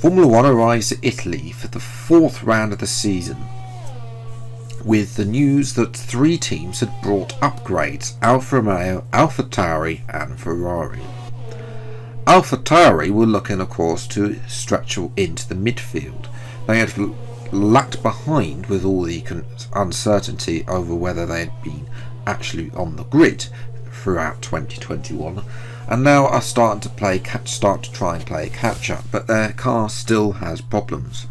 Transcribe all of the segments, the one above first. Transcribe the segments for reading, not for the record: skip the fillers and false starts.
Formula 1 arrives at Italy for the 4th round of the season, with the news that 3 teams had brought upgrades: Alfa Romeo, AlphaTauri and Ferrari. AlphaTauri were looking, of course, to stretch into the midfield. They had lagged behind with all the uncertainty over whether they had been actually on the grid throughout 2021, and now are starting to try and play catch up, but their car still has problems,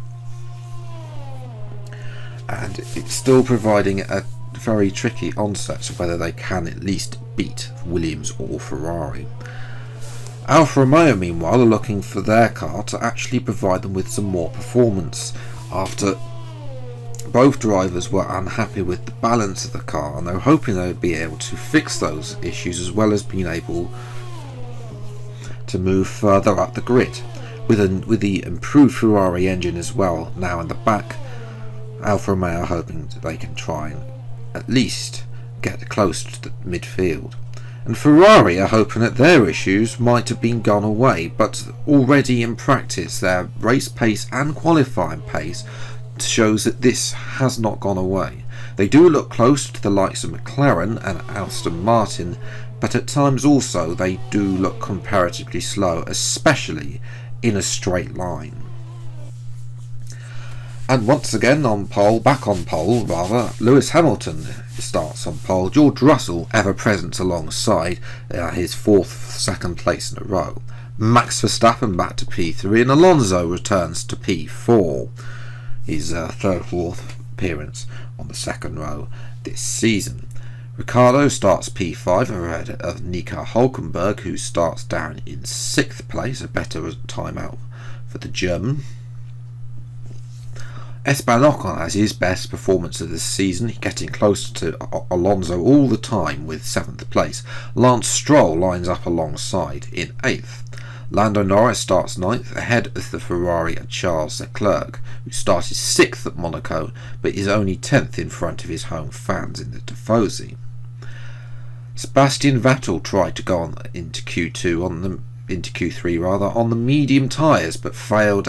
and it's still providing a very tricky onset of whether they can at least beat Williams or Ferrari. Alfa Romeo, meanwhile, are looking for their car to actually provide them with some more performance, after both drivers were unhappy with the balance of the car, and they were hoping they would be able to fix those issues, as well as being able to move further up the grid. With the improved Ferrari engine as well now in the back, Alfa Romeo are hoping that they can try and at least get close to the midfield. And Ferrari are hoping that their issues might have been gone away, but already in practice their race pace and qualifying pace shows that this has not gone away. They do look close to the likes of McLaren and Aston Martin, but at times also they do look comparatively slow, especially in a straight line. And once again back on pole, Lewis Hamilton starts on pole. George Russell ever present alongside, his 2nd place in a row. Max Verstappen back to P3, and Alonso returns to P4. His 3rd, 4th appearance on the 2nd row this season. Ricciardo starts P5 ahead of Nico Hülkenberg, who starts down in 6th place, a better time out for the German. Esteban Ocon has his best performance of the season, getting close to Alonso all the time with 7th place. Lance Stroll lines up alongside in 8th. Lando Norris starts 9th ahead of the Ferrari and Charles Leclerc, who started 6th at Monaco but is only 10th in front of his home fans in the Tifosi. Sebastian Vettel tried to go into Q3 on the medium tyres, but failed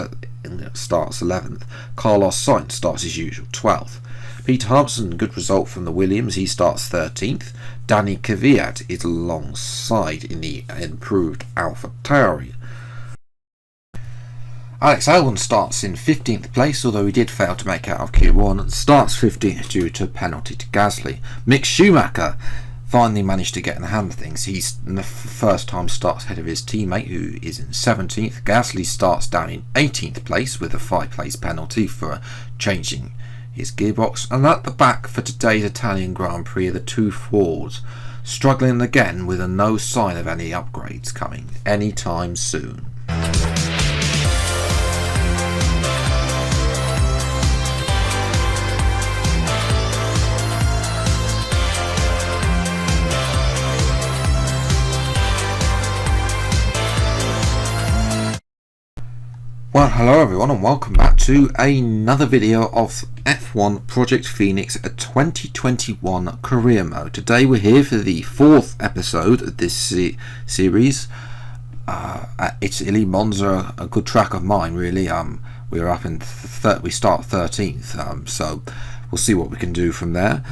starts 11th. Carlos Sainz starts as usual 12th. Peter Hampson, good result from the Williams, he starts 13th. Danny Kvyat is alongside in the improved AlphaTauri. Alex Albon starts in 15th place, although he did fail to make out of Q1, and starts 15th due to a penalty to Gasly. Mick Schumacher finally managed to get in the hand of things. He's in the first time starts ahead of his teammate, who is in 17th. Gasly starts down in 18th place with a 5-place penalty for changing his gearbox. And at the back for today's Italian Grand Prix are the 2 Fords, struggling again with no sign of any upgrades coming anytime soon. Well, hello everyone, and welcome back to another video of F1 Project Phoenix 2021 Career Mode. Today we're here for the 4th episode of this series at Italy. Monza, a good track of mine really. We're up in we start 13th, so we'll see what we can do from there.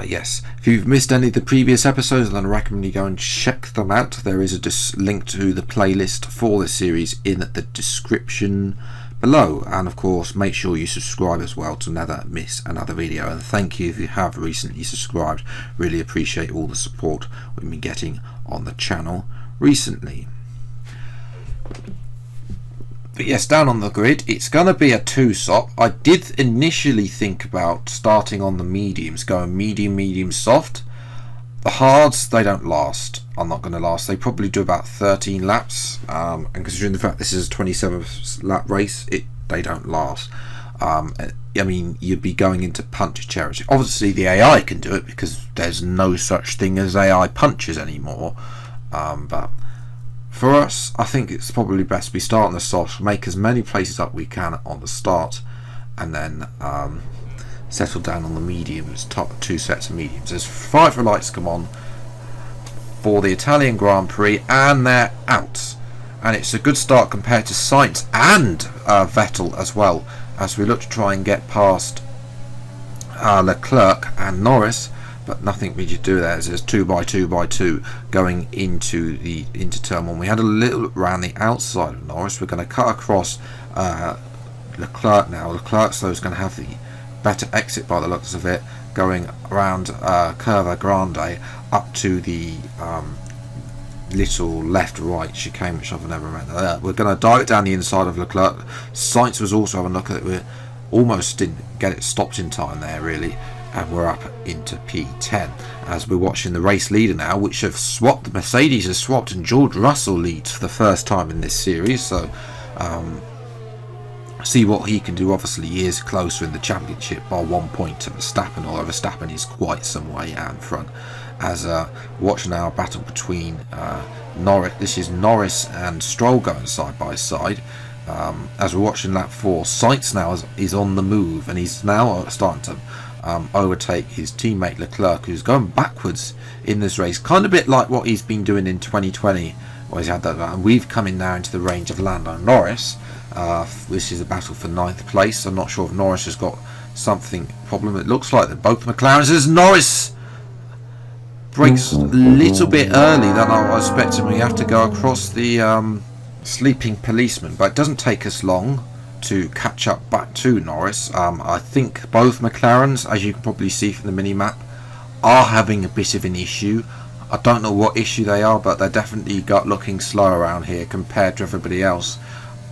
Yes, if you've missed any of the previous episodes, then I recommend you go and check them out. There is a link to the playlist for this series in the description below, and of course make sure you subscribe as well to never miss another video. And thank you if you have recently subscribed. Really appreciate all the support we've been getting on the channel recently. But yes, down on the grid, it's going to be a 2-stop. I did initially think about starting on the mediums, going medium, soft. The hards, they don't last. I'm not going to last. They probably do about 13 laps. And considering the fact this is a 27-lap race, they don't last. I mean, you'd be going into punch territory. Obviously, the AI can do it because there's no such thing as AI punches anymore. But for us, I think it's probably best we start on the soft, make as many places up we can on the start, and then settle down on the mediums, top 2 sets of mediums. As 5 lights come on for the Italian Grand Prix, and they're out. and it's a good start compared to Sainz and Vettel as well, as we look to try and get past Leclerc and Norris, but nothing we could do there. As there's 2x2 going into turn one. We had a little around the outside of Norris. We're going to cut across Leclerc now. Leclerc so is going to have the better exit by the looks of it, going around Curva Grande up to the little left-right chicane, which I've never read. We're going to dive it down the inside of Leclerc. Sainz was also having a look at it. We almost didn't get it stopped in time there, really, and we're up into P10 as we're watching the race leader now, which have swapped. The Mercedes has swapped, and George Russell leads for the first time in this series. So see what he can do. Obviously, he is closer in the championship by 1 point to Verstappen, although Verstappen is quite some way out in front. As watching our battle between Norris, this is Norris and Stroll going side by side. As we're watching lap 4, Sainz now is on the move, and he's now starting to overtake his teammate Leclerc, who's going backwards in this race, kind of a bit like what he's been doing in 2020, where he's had that. And we've come in now into the range of Lando Norris. This is a battle for 9th place. I'm not sure if Norris has got something problem. It looks like that both McLarens. As Norris brakes a little bit early than I was expecting. We have to go across the sleeping policeman, but it doesn't take us long to catch up back to Norris. I think both McLarens, as you can probably see from the mini-map, are having a bit of an issue. I don't know what issue they are, but they're definitely looking slow around here compared to everybody else.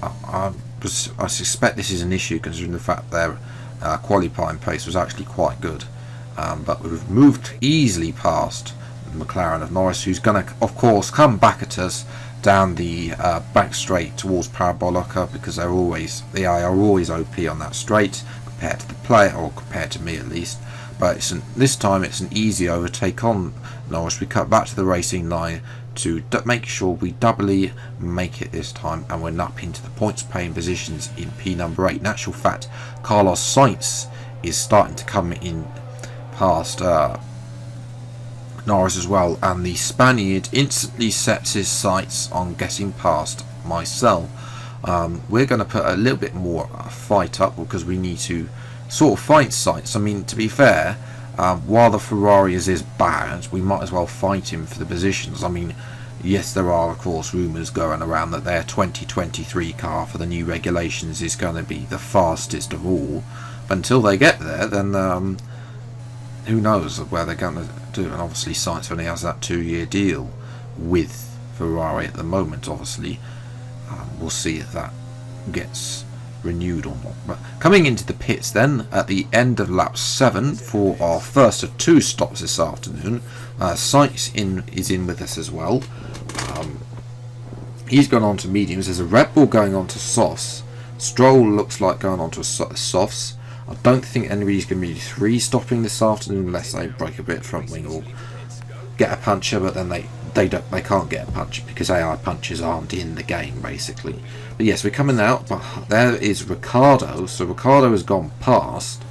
I suspect this is an issue considering the fact their qualifying pace was actually quite good. But we've moved easily past the McLaren of Norris, who's going to, of course, come back at us down the back straight towards Parabolica, because they are always OP on that straight compared to the player, or compared to me at least. But this time it's an easy overtake on Norris. We cut back to the racing line to make sure we doubly make it this time, and we're up into the points paying positions in P number 8. In actual fact, Carlos Sainz is starting to come in past Norris as well, and the Spaniard instantly sets his sights on getting past myself. We're going to put a little bit more fight up, because we need to sort of fight Sainz. I mean, to be fair, while the Ferrari is bad, we might as well fight him for the positions. I mean, yes, there are of course rumours going around that their 2023 car for the new regulations is going to be the fastest of all, but until they get there, then who knows where they're going to do. And obviously Sainz only has that 2-year deal with Ferrari at the moment. Obviously we'll see if that gets renewed or not. But coming into the pits then at the end of lap 7 for our first of 2 stops this afternoon, Sainz is in with us as well. He's gone on to mediums. There's a Red Bull going on to softs. Stroll looks like going on to softs. I don't think anybody's going to be 3 stopping this afternoon unless they break a bit front wing or get a puncher, but then they can't get a puncher because AI punches aren't in the game basically. But yes, we're coming out, but there is Ricciardo. So Ricciardo has gone past.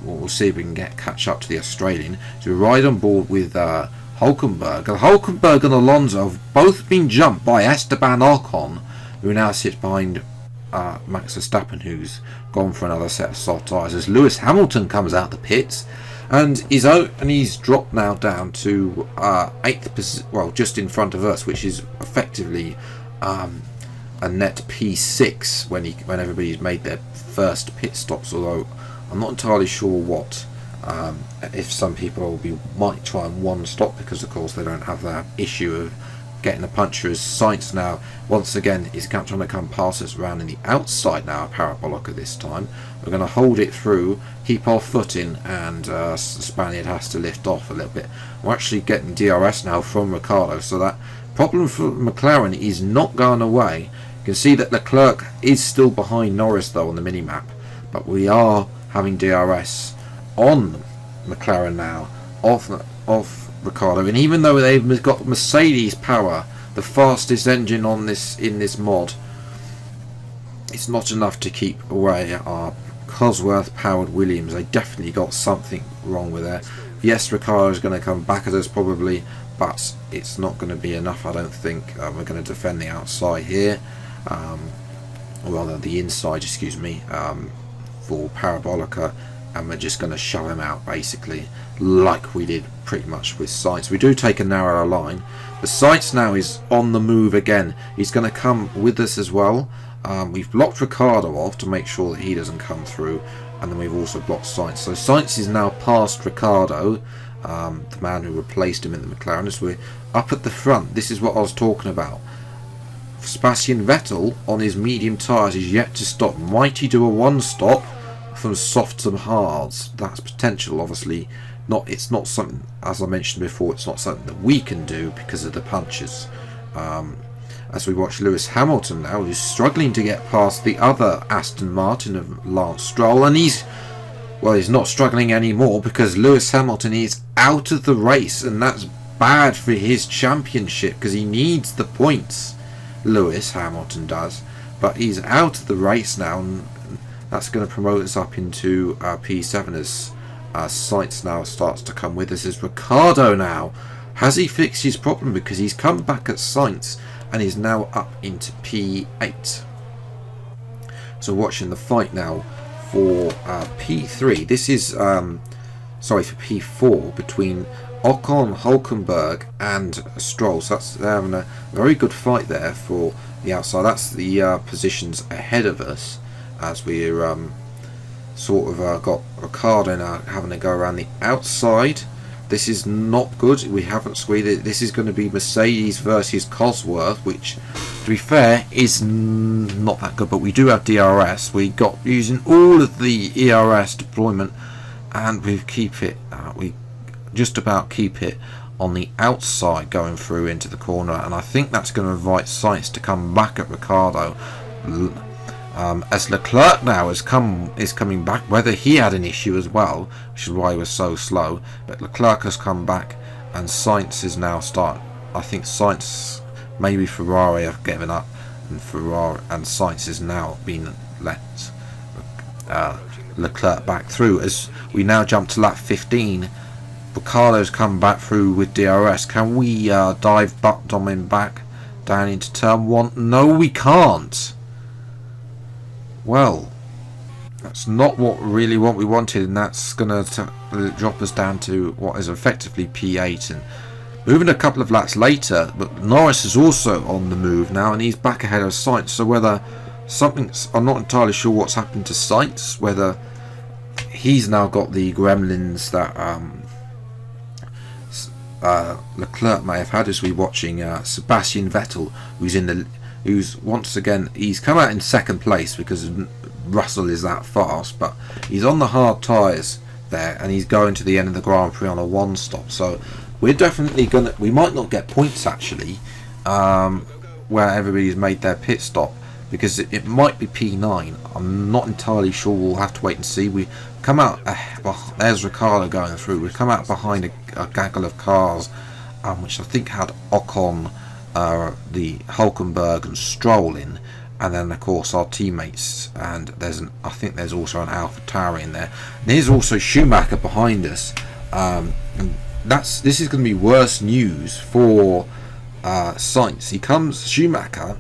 We'll see if we can catch up to the Australian. So we ride on board with Hulkenberg. Hulkenberg and Alonso have both been jumped by Esteban Ocon, who now sits behind Max Verstappen, who's gone for another set of soft tyres, as Lewis Hamilton comes out the pits and he's dropped now down to 8th position, well, just in front of us, which is effectively a net P6 when everybody's made their first pit stops, although I'm not entirely sure what if some people might try and one stop, because of course they don't have that issue of getting a puncher. As Sainz now once again is trying to come past us around in the outside now, Parabolica this time. We're going to hold it through, keep our foot in, and the Spaniard has to lift off a little bit. We're actually getting DRS now from Ricciardo, so that problem for McLaren is not going away. You can see that Leclerc is still behind Norris though on the mini-map, but we are having DRS on McLaren now off Ricciardo, and even though they've got Mercedes power, the fastest engine on in this mod, it's not enough to keep away our Cosworth powered Williams. They definitely got something wrong with there. Yes, Ricciardo is going to come back at us probably, but it's not going to be enough, I don't think. We're going to defend the outside here, rather the inside, excuse me, for Parabolica, and we're just going to shove him out basically, like we did pretty much with Sainz. We do take a narrower line, but Sainz now is on the move again. He's going to come with us as well. We've blocked Ricciardo off to make sure that he doesn't come through, and then we've also blocked Sainz. So Sainz is now past Ricciardo, the man who replaced him in the McLaren. As we're up at the front, this is what I was talking about. Sebastian Vettel on his medium tyres is yet to stop. Might he do a one-stop from softs and hards? That's potential, obviously. It's not something, as I mentioned before, it's not something that we can do because of the punches. As we watch Lewis Hamilton now, who's struggling to get past the other Aston Martin of Lance Stroll, and he's not struggling anymore because Lewis Hamilton is out of the race, and that's bad for his championship because he needs the points. Lewis Hamilton does, but he's out of the race now, and that's going to promote us up into P7 as Sainz now starts to come with us. Is Ricciardo now? Has he fixed his problem? Because he's come back at Sainz and he's now up into P8. So watching the fight now for P3. This is for P4 between Ocon, Hulkenberg and Stroll. So they're having a very good fight there for the outside. That's the positions ahead of us as we're got Ricciardo now having to go around the outside. This is not good. We haven't squeezed it. This is going to be Mercedes versus Cosworth, which, to be fair, is not that good. But we do have DRS. We got using all of the ERS deployment, and we keep it. We just about keep it on the outside going through into the corner, and I think that's going to invite Sainz to come back at Ricciardo. As Leclerc now is coming back, whether he had an issue as well, which is why he was so slow, but Leclerc has come back and Sainz is now I think Sainz, maybe Ferrari have given up, and Sainz is now been let Leclerc back through. As we now jump to lap 15, Ricciardo's come back through with DRS. Can we dive bomb him back down into turn 1? No, we can't. Well, that's not what we wanted, and that's going to drop us down to what is effectively P8. And moving a couple of laps later, but Norris is also on the move now, and he's back ahead of Sainz. So whether I'm not entirely sure what's happened to Sainz, whether he's now got the gremlins that Leclerc may have had, as we're watching Sebastian Vettel, who's once again, he's come out in second place because Russell is that fast, but he's on the hard tyres there, and he's going to the end of the Grand Prix on a one stop. So we're definitely we might not get points actually, where everybody's made their pit stop, because it might be P9. I'm not entirely sure. We'll have to wait and see. We come out, there's Ricciardo going through. We come out behind a gaggle of cars, which I think had Ocon, the Hulkenberg and Stroll in, and then of course our teammates, and I think there's also an AlphaTauri in there. And there's also Schumacher behind us, and this is going to be worse news for Sainz. Schumacher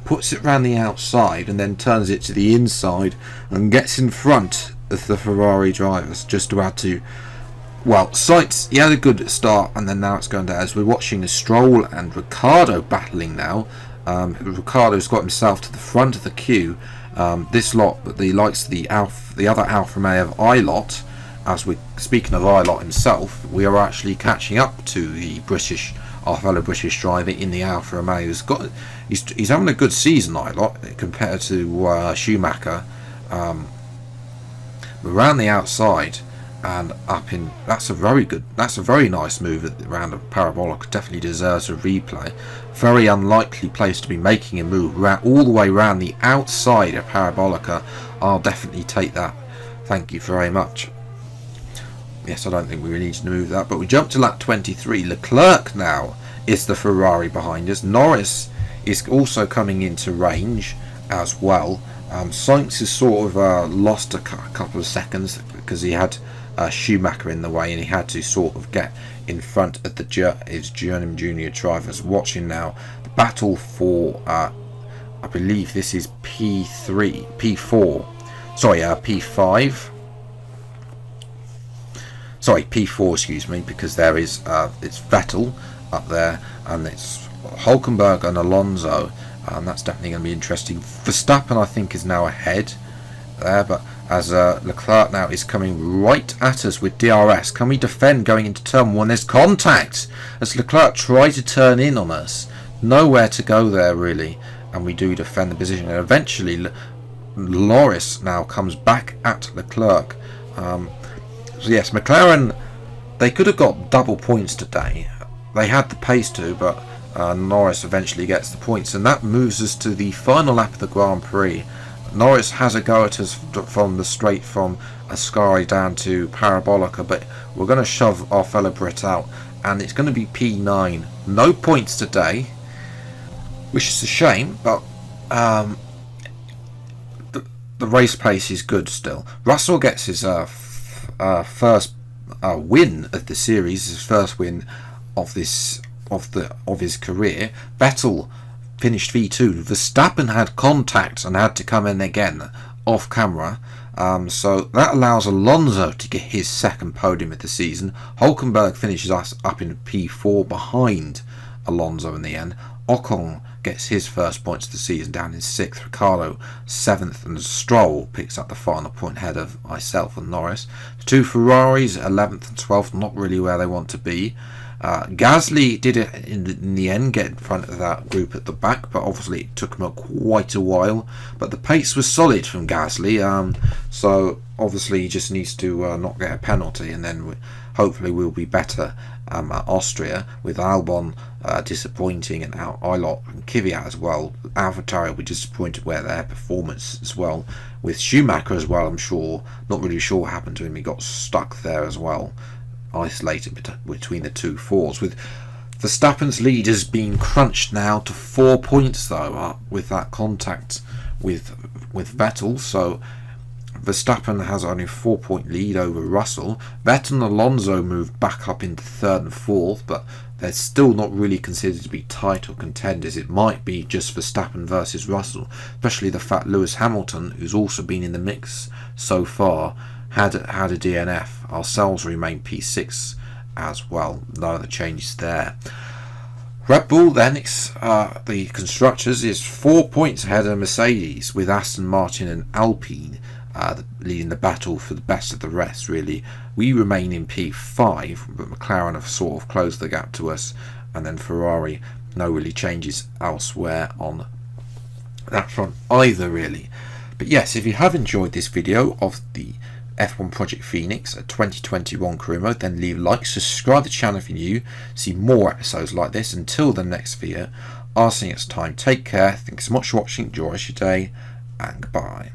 puts it around the outside and then turns it to the inside and gets in front of the Ferrari drivers just to add to. Well, Sainz, he had a good start, and then now it's going down as we're watching Stroll and Ricciardo battling now. Ricciardo's got himself to the front of the queue. This lot, but the likes of the other Alfa Romeo of Ilott, as we're speaking of Ilott himself, we are actually catching up to our fellow British driver in the Alfa Romeo. He's having a good season, Ilott, compared to Schumacher. Around the outside and up in, that's a very nice move around a parabolic. Definitely deserves a replay. Very unlikely place to be making a move all the way around the outside of parabolica. I'll definitely take that, thank you very much. Yes, I don't think we really need to move that, but we jump to lap 23. Leclerc now is the Ferrari behind us. Norris is also coming into range as well, Sainz has sort of lost a couple of seconds because he had Schumacher in the way, and he had to sort of get in front of his German junior drivers. Watching now the battle for I believe this is P4, sorry, P5, sorry, P4, excuse me, because there is it's Vettel up there, and it's Hülkenberg and Alonso. That's definitely going to be interesting. Verstappen, I think, is now ahead there, but as Leclerc now is coming right at us with DRS. Can we defend going into turn 1? There's contact as Leclerc tried to turn in on us. Nowhere to go there, really, and we do defend the position. And eventually, Norris now comes back at Leclerc. So yes, McLaren, they could have got double points today. They had the pace to, but Norris eventually gets the points, and that moves us to the final lap of the Grand Prix. Norris has a go at us from the straight from Ascari down to Parabolica, but we're going to shove our fellow Brit out, and it's going to be P9. No points today, which is a shame, but the race pace is good still. Russell gets his first win of the series, his first win of his career. Vettel finished V2. Verstappen had contact and had to come in again off camera. So that allows Alonso to get his second podium of the season. Hülkenberg finishes us up in P4 behind Alonso in the end. Ocon gets his first points of the season down in 6th. Ricciardo 7th, and Stroll picks up the final point ahead of myself and Norris. The two Ferraris 11th and 12th, not really where they want to be. Gasly did it in the end, get in front of that group at the back, but obviously it took him quite a while. But the pace was solid from Gasly, so obviously he just needs to not get a penalty, and then hopefully we'll be better at Austria, with Albon disappointing, and Ilott and Kvyat as well. AlphaTauri were disappointed where their performance as well, with Schumacher as well. I'm sure, not really sure what happened to him, he got stuck there as well, isolated between the two fours, with Verstappen's lead has been crunched now to 4 points though, with that contact with Vettel. So Verstappen has only a 4-point lead over Russell. Vettel and Alonso moved back up into 3rd and 4th, but they're still not really considered to be title contenders. It might be just Verstappen versus Russell, especially the fact Lewis Hamilton, who's also been in the mix so far, had a DNF. Ourselves remain P6 as well. No other changes there. Red Bull then, the constructors, is 4 points ahead of Mercedes, with Aston Martin and Alpine leading the battle for the best of the rest, really. We remain in P5, but McLaren have sort of closed the gap to us, and then Ferrari, no really changes elsewhere on that front either, really. But yes, if you have enjoyed this video of the F1 Project Phoenix, a 2021 career mode, then leave a like, subscribe to the channel if you're new, see more episodes like this. Until the next video, I'll see you next time. Take care, thanks so much for watching, enjoy your day, and goodbye.